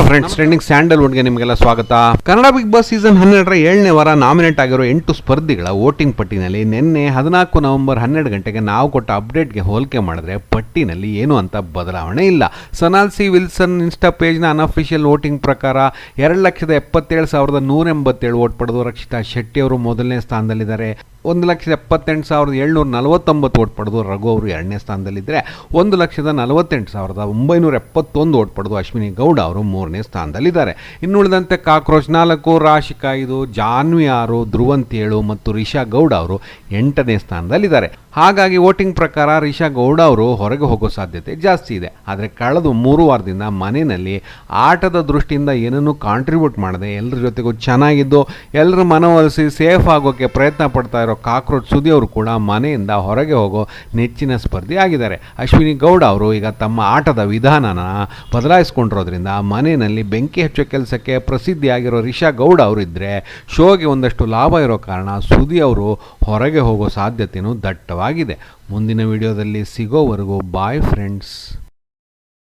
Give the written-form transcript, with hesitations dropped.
Friends, trending ಸ್ಯಾಂಡಲ್ವುಡ್ಗೆ ನಿಮಗೆಲ್ಲ ಸ್ವಾಗತ. Kannada big boss season 12ರ 7ನೇ ವಾರ ನಾಮಿನೇಟ್ ಆಗಿರೋ 8 ಸ್ಪರ್ಧಿಗಳ ವೋಟಿಂಗ್ ಪಟ್ಟಿನಲ್ಲಿ ನಿನ್ನೆ 14 ನವೆಂಬರ್ 12 ಗಂಟೆಗೆ ನಾವು ಕೊಟ್ಟ ಅಪ್ಡೇಟ್ಗೆ ಹೋಲಿಕೆ ಮಾಡಿದ್ರೆ ಪಟ್ಟಿನಲ್ಲಿ ಏನು ಅಂತ ಬದಲಾವಣೆ ಇಲ್ಲ. ಸೊನಾಲ್ ಸಿ ವಿಲ್ಸನ್ ಇನ್ಸ್ಟಾ ಪೇಜ್ನ ಅನ್ಅಫಿಷಿಯಲ್ ವೋಟಿಂಗ್ ಪ್ರಕಾರ 2,77,187 ವೋಟ್ ಪಡೆದು ರಕ್ಷಿತಾ ಶೆಟ್ಟಿ ಅವರು ಮೊದಲನೇ ಸ್ಥಾನದಲ್ಲಿದ್ದಾರೆ. 1,78,749 ವೋಟ್ ಪಡೆದು ರಘು ಅವರು 2ನೇ ಸ್ಥಾನದಲ್ಲಿದ್ದರೆ 1,48,971 ವೋಟ್ ಪಡೆದು ಅಶ್ವಿನಿ ಗೌಡ ಅವರು 3ನೇ ಸ್ಥಾನದಲ್ಲಿದ್ದಾರೆ. ಇನ್ನುಳಿದಂತೆ ಕಾಕ್ರೋಚ್ 4, ರಾಶಿಕಾ 5, ಜಾನ್ವಿ 6, ಧ್ರುವಂತ್ 7 ಮತ್ತು ರಿಷಾ ಗೌಡ ಅವರು 8ನೇ ಸ್ಥಾನದಲ್ಲಿದ್ದಾರೆ. ಹಾಗಾಗಿ ವೋಟಿಂಗ್ ಪ್ರಕಾರ ರಿಷಾ ಗೌಡ ಅವರು ಹೊರಗೆ ಹೋಗೋ ಸಾಧ್ಯತೆ ಜಾಸ್ತಿ ಇದೆ. ಆದರೆ ಕಳೆದ 3 ವಾರದಿಂದ ಮನೆಯಲ್ಲಿ ಆಟದ ದೃಷ್ಟಿಯಿಂದ ಏನನ್ನೂ ಕಾಂಟ್ರಿಬ್ಯೂಟ್ ಮಾಡದೆ ಎಲ್ಲರ ಜೊತೆಗೂ ಚೆನ್ನಾಗಿದ್ದು ಎಲ್ಲರ ಮನವೊಲಿಸಿ ಸೇಫ್ ಆಗೋಕ್ಕೆ ಪ್ರಯತ್ನ ಪಡ್ತಾ ಇರೋ ಕಾಕ್ರೋಚ್ ಸುದಿ ಅವರು ಕೂಡ ಮನೆಯಿಂದ ಹೊರಗೆ ಹೋಗೋ ನೆಚ್ಚಿನ ಸ್ಪರ್ಧಿ ಆಗಿದ್ದಾರೆ. ಅಶ್ವಿನಿ ಗೌಡ ಅವರು ಈಗ ತಮ್ಮ ಆಟದ ವಿಧಾನನ ಬದಲಾಯಿಸ್ಕೊಂಡಿರೋದ್ರಿಂದ ಮನೆಯಲ್ಲಿ ಬೆಂಕಿ ಹಚ್ಚೋ ಕೆಲಸಕ್ಕೆ ಪ್ರಸಿದ್ಧಿಯಾಗಿರೋ ರಿಷಾ ಗೌಡ ಅವರು ಇದ್ದರೆ ಶೋಗೆ ಒಂದಷ್ಟು ಲಾಭ ಇರೋ ಕಾರಣ ಸುದಿ ಅವರು ಹೊರಗೆ ಹೋಗೋ ಸಾಧ್ಯತೆಯೂ ದಟ್ಟವಾಗಿದೆ. ಮುಂದಿನ ವಿಡಿಯೋದಲ್ಲಿ ಸಿಗೋವರೆಗೂ ಬಾಯ್ ಫ್ರೆಂಡ್ಸ್.